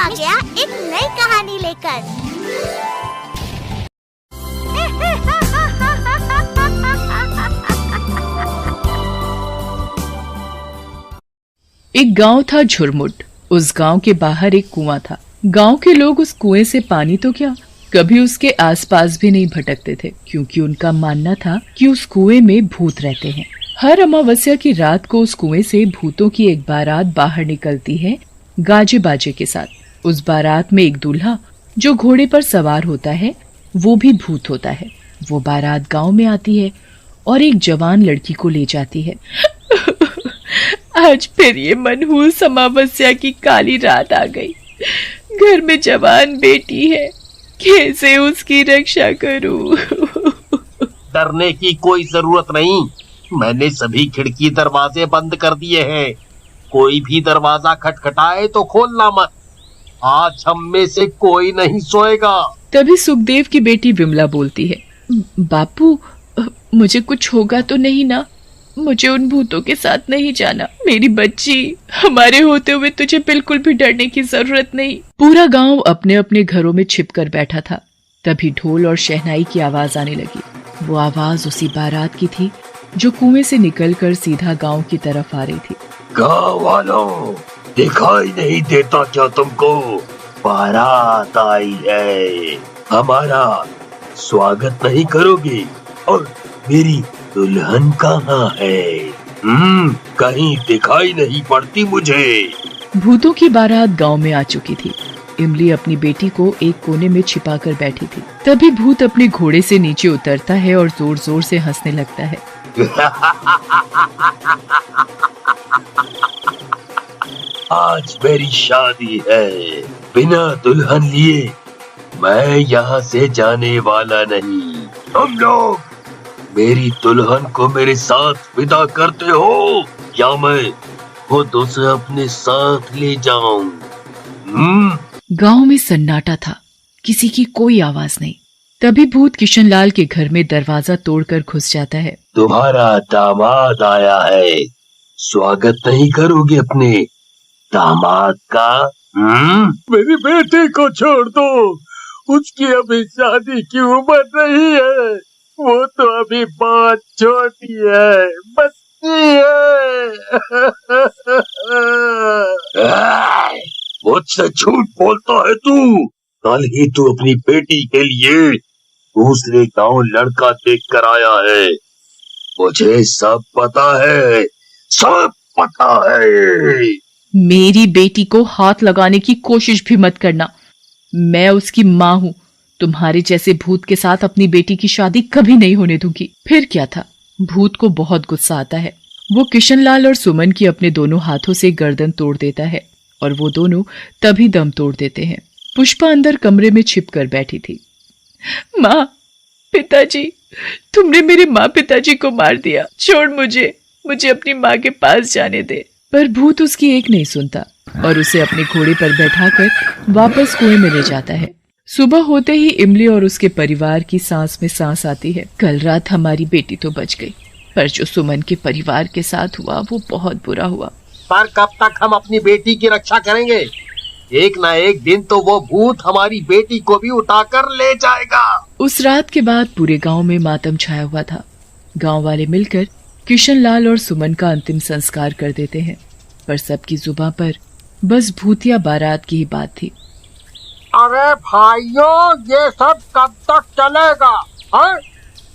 आ गया एक नई कहानी लेकर। एक गांव था झुरमुट। उस गांव के बाहर एक कुआं था। गांव के लोग उस कुएं से पानी तो क्या, कभी उसके आसपास भी नहीं भटकते थे, क्योंकि उनका मानना था कि उस कुएं में भूत रहते हैं। हर अमावस्या की रात को उस कुएं से भूतों की एक बारात बाहर निकलती है, गाजे बाजे के साथ। उस बारात में एक दूल्हा जो घोड़े पर सवार होता है, वो भी भूत होता है। वो बारात गांव में आती है और एक जवान लड़की को ले जाती है। आज फिर ये मनहूस अमावस्या की काली रात आ गई। घर में जवान बेटी है, कैसे उसकी रक्षा करूं? डरने की कोई जरूरत नहीं, मैंने सभी खिड़की दरवाजे बंद कर दिए हैं। कोई भी दरवाजा खटखटाए तो खोलना मत। आज हम में से कोई नहीं सोएगा। तभी सुखदेव की बेटी विमला बोलती है, बापू मुझे कुछ होगा तो नहीं ना? मुझे उन भूतों के साथ नहीं जाना। मेरी बच्ची, हमारे होते हुए तुझे बिल्कुल भी डरने की जरूरत नहीं। पूरा गांव अपने अपने घरों में छिप कर बैठा था। तभी ढोल और शहनाई की आवाज आने लगी। वो आवाज उसी बारात की थी जो कुएं से निकलकर सीधा गांव की तरफ आ रही थी। गाँव वालों, दिखाई नहीं देता क्या तुमको? बारात आई है, हमारा स्वागत नहीं करोगे? और मेरी दुल्हन कहाँ है? कहीं दिखाई नहीं पड़ती मुझे। भूतों की बारात गांव में आ चुकी थी। इमली अपनी बेटी को एक कोने में छिपाकर बैठी थी। तभी भूत अपने घोड़े से नीचे उतरता है और जोर जोर से हंसने लगता है। आज मेरी शादी है, बिना दुल्हन लिए मैं यहाँ से जाने वाला नहीं। तुम लोग मेरी दुल्हन को मेरे साथ विदा करते हो या मैं खुद उसे अपने साथ ले जाऊं? गांव में सन्नाटा था, किसी की कोई आवाज नहीं। तभी भूत किशनलाल के घर में दरवाजा तोड़कर घुस जाता है। तुम्हारा दामाद आया है, स्वागत नहीं करोगे अपने दामाद का? मेरी बेटी को छोड़ दो, उसकी अभी शादी की उम्र नहीं है। वो तो अभी बहुत छोटी है, बच्ची है। मुझसे झूठ बोलता है तू। कल ही तू अपनी बेटी के लिए दूसरे गांव लड़का देख कर आया है। मुझे सब पता है, सब पता है। मेरी बेटी को हाथ लगाने की कोशिश भी मत करना। मैं उसकी माँ हूँ। तुम्हारे जैसे भूत के साथ अपनी बेटी की शादी कभी नहीं होने दूंगी। फिर क्या था, भूत को बहुत गुस्सा आता है। वो किशनलाल और सुमन की अपने दोनों हाथों से गर्दन तोड़ देता है और वो दोनों तभी दम तोड़ देते हैं। पुष्पा अंदर कमरे में छिप कर बैठी थी। माँ, पिताजी, तुमने मेरे माँ पिताजी को मार दिया। छोड़ मुझे अपनी माँ के पास जाने दे। पर भूत उसकी एक नहीं सुनता और उसे अपने घोड़े पर बैठाकर वापस कुएं में ले जाता है। सुबह होते ही इमली और उसके परिवार की सांस में सांस आती है। कल रात हमारी बेटी तो बच गई, पर जो सुमन के परिवार के साथ हुआ वो बहुत बुरा हुआ। पर कब तक हम अपनी बेटी की रक्षा करेंगे? एक ना एक दिन तो वो भूत हमारी बेटी को भी उठाकर ले जाएगा। उस रात के बाद पूरे गांव में मातम छाया हुआ था। गांव वाले मिलकर किशनलाल और सुमन का अंतिम संस्कार कर देते हैं, पर सबकी जुबान पर बस भूतिया बारात की ही बात थी। अरे भाइयों, ये सब कब तक चलेगा?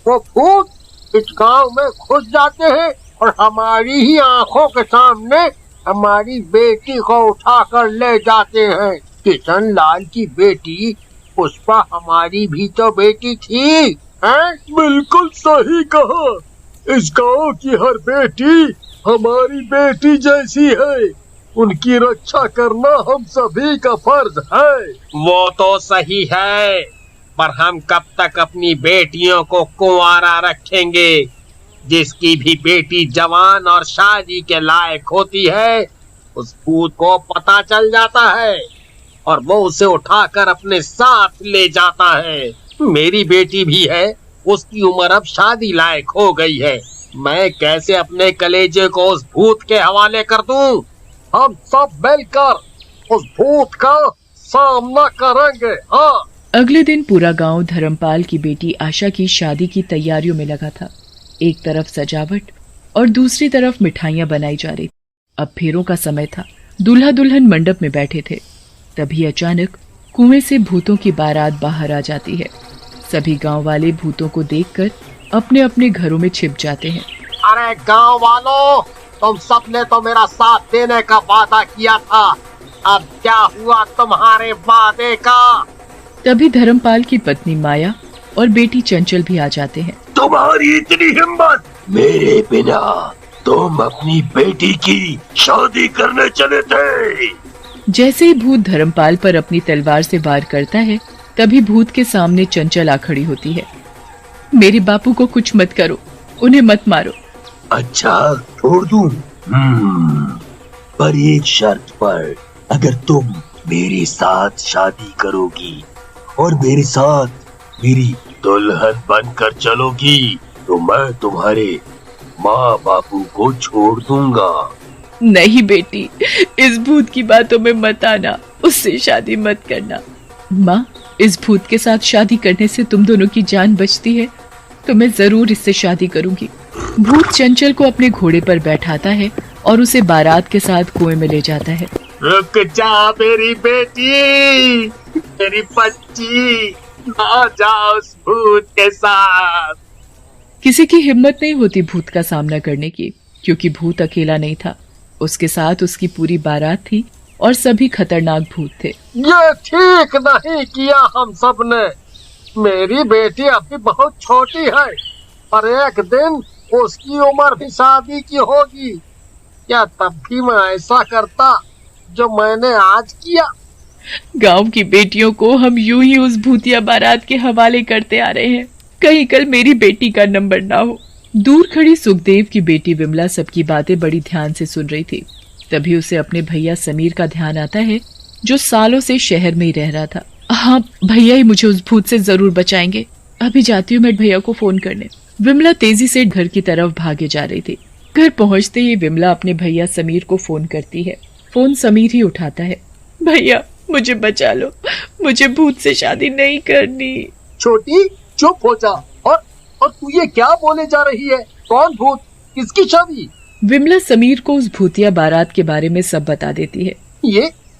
वो भूत इस गांव में घुस जाते हैं और हमारी ही आंखों के सामने हमारी बेटी को उठाकर ले जाते हैं। किशनलाल की बेटी पुष्पा हमारी भी तो बेटी थी, हैं? बिल्कुल सही कहा। इस गांव की हर बेटी हमारी बेटी जैसी है। उनकी रक्षा करना हम सभी का फर्ज है। वो तो सही है, पर हम कब तक अपनी बेटियों को कुंवारा रखेंगे? जिसकी भी बेटी जवान और शादी के लायक होती है, उस भूत को पता चल जाता है और वो उसे उठाकर अपने साथ ले जाता है। मेरी बेटी भी है, उसकी उम्र अब शादी लायक हो गई है। मैं कैसे अपने कलेजे को उस भूत के हवाले कर दूं? हम सब मिलकर उस भूत का सामना करेंगे। हाँ, अगले दिन पूरा गांव धर्मपाल की बेटी आशा की शादी की तैयारियों में लगा था। एक तरफ सजावट और दूसरी तरफ मिठाइयां बनाई जा रही। अब फेरों का समय था। दूल्हा दुल्हन मंडप में बैठे थे। तभी अचानक कुएं से भूतों की बारात बाहर आ जाती है। सभी गांव वाले भूतों को देखकर अपने अपने घरों में छिप जाते हैं। अरे गांव वालों, तुम सबने तो मेरा साथ देने का वादा किया था, अब क्या हुआ तुम्हारे वादे का? तभी धर्मपाल की पत्नी माया और बेटी चंचल भी आ जाते हैं। तुम्हारी इतनी हिम्मत, मेरे बिना तुम अपनी बेटी की शादी करने चले थे। जैसे ही भूत धर्मपाल पर अपनी तलवार से वार करता है, तभी भूत के सामने चंचल आ खड़ी होती है। मेरे बापू को कुछ मत करो, उन्हें मत मारो। अच्छा, छोड़ दूं? पर एक शर्त पर, अगर तुम मेरे साथ शादी करोगी और मेरे साथ मेरी दुल्हन बनकर चलोगी, तो मैं तुम्हारे माँ बापू को छोड़ दूंगा। नहीं बेटी, इस भूत की बातों में मत आना, उससे शादी मत करना। माँ, इस भूत के साथ शादी करने से तुम दोनों की जान बचती है, तो मैं जरूर इससे शादी करूंगी। भूत चंचल को अपने घोड़े पर बैठाता है और उसे बारात के साथ कुएं में ले जाता है। रुक जा मेरी बेटी, मेरी बच्ची, ना जा उस भूत के साथ। किसी की हिम्मत नहीं होती भूत का सामना करने की, क्योंकि भूत अकेला नहीं था। उसके साथ उसकी पूरी बारात थी और सभी खतरनाक भूत थे। ये ठीक नहीं किया हम सब ने। मेरी बेटी अभी बहुत छोटी है, पर एक दिन उसकी उम्र भी शादी की होगी। क्या तब भी मैं ऐसा करता जो मैंने आज किया? गांव की बेटियों को हम यूं ही उस भूतिया बारात के हवाले करते आ रहे हैं, कहीं कल मेरी बेटी का नंबर ना हो। दूर खड़ी सुखदेव की बेटी विमला सबकी बातें बड़ी ध्यान से सुन रही थी। तभी उसे अपने भैया समीर का ध्यान आता है, जो सालों से शहर में ही रह रहा था। हाँ, भैया ही मुझे उस भूत से जरूर बचाएंगे। अभी जाती हूँ मैं भैया को फोन करने। विमला तेजी से घर की तरफ भागे जा रही थी। घर पहुंचते ही विमला अपने भैया समीर को फोन करती है। फोन समीर ही उठाता है। भैया, मुझे बचा लो, मुझे भूत से शादी नहीं करनी। छोटी, चुप हो जा। और तू ये क्या बोले जा रही है? कौन भूत? किसकी शादी? विमला समीर को उस भूतिया बारात के बारे में सब बता देती है।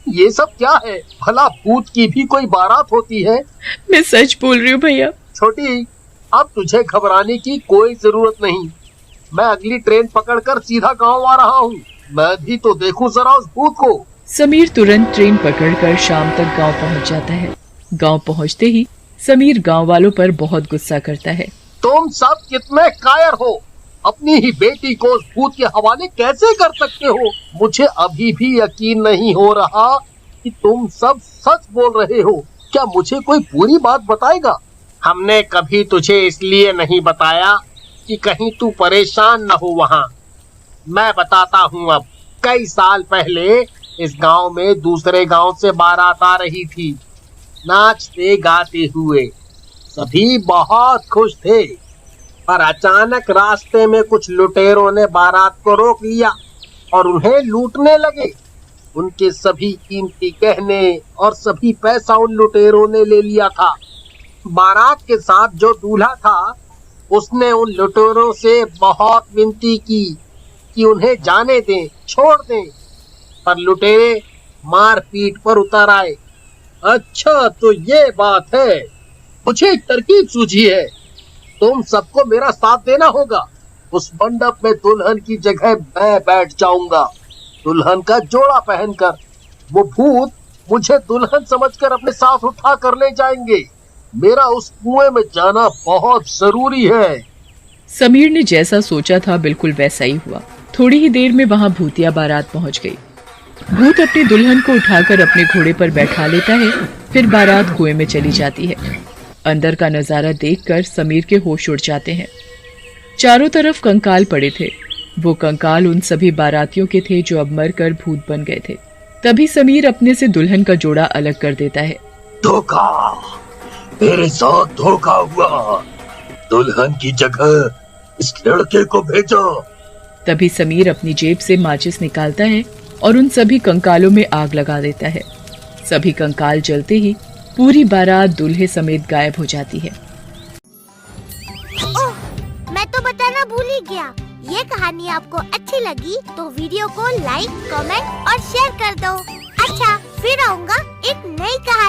ये सब क्या है? भला भूत की भी कोई बारात होती है? मैं सच बोल रही हूँ भैया। छोटी, अब तुझे घबराने की कोई जरूरत नहीं। मैं अगली ट्रेन पकड़कर सीधा गांव आ रहा हूँ। मैं भी तो देखूं जरा उस भूत को। समीर तुरंत ट्रेन पकड़कर शाम तक गांव पहुंच जाता है। गांव पहुंचते ही समीर गांव वालों पर बहुत गुस्सा करता है। तुम सब कितने कायर हो? अपनी ही बेटी को उस भूत के हवाले कैसे कर सकते हो? मुझे अभी भी यकीन नहीं हो रहा कि तुम सब सच बोल रहे हो। क्या मुझे कोई पूरी बात बताएगा? हमने कभी तुझे इसलिए नहीं बताया कि कहीं तू परेशान न हो वहाँ। मैं बताता हूँ अब। कई साल पहले इस गांव में दूसरे गांव से बारात आ रही थी, नाचते गाते हुए। सभी बहुत खुश थे, पर अचानक रास्ते में कुछ लुटेरों ने बारात को रोक लिया और उन्हें लूटने लगे। उनके सभी कीमती गहने और सभी पैसा उन लुटेरों ने ले लिया था। बारात के साथ जो दूल्हा था, उसने उन लुटेरों से बहुत विनती की कि उन्हें जाने दें, छोड़ दें, पर लुटेरे मार पीट पर उतर आए। अच्छा, तो ये बात है। मुझे एक तरकीब सूझी है। तुम सबको मेरा साथ देना होगा। उस मंडप में दुल्हन की जगह मैं बैठ जाऊंगा, दुल्हन का जोड़ा पहनकर। वो भूत मुझे दुल्हन समझकर अपने साथ उठा कर ले जाएंगे। मेरा उस कुएं में जाना बहुत जरूरी है। समीर ने जैसा सोचा था बिल्कुल वैसा ही हुआ। थोड़ी ही देर में वहाँ भूतिया बारात पहुँच गई। भूत अपनी दुल्हन को उठाकर अपने घोड़े पर बैठा लेता है, फिर बारात कुएं में चली जाती है। अंदर का नजारा देखकर समीर के होश उड़ जाते हैं। चारों तरफ कंकाल पड़े थे। वो कंकाल उन सभी बारातियों के थे जो अब मरकर भूत बन गए थे। तभी समीर अपने से दुल्हन का जोड़ा अलग कर देता है। धोखा, मेरे साथ धोखा हुआ। दुल्हन की जगह इस लड़के को भेजो। तभी समीर अपनी जेब से माचिस निकालता है और उन सभी कंकालों में आग लगा देता है। सभी कंकाल जलते ही पूरी बारात दूल्हे समेत गायब हो जाती है। ओह, मैं तो बताना भूल ही गया। ये कहानी आपको अच्छी लगी तो वीडियो को लाइक, कमेंट और शेयर कर दो। अच्छा, फिर आऊँगा एक नई कहानी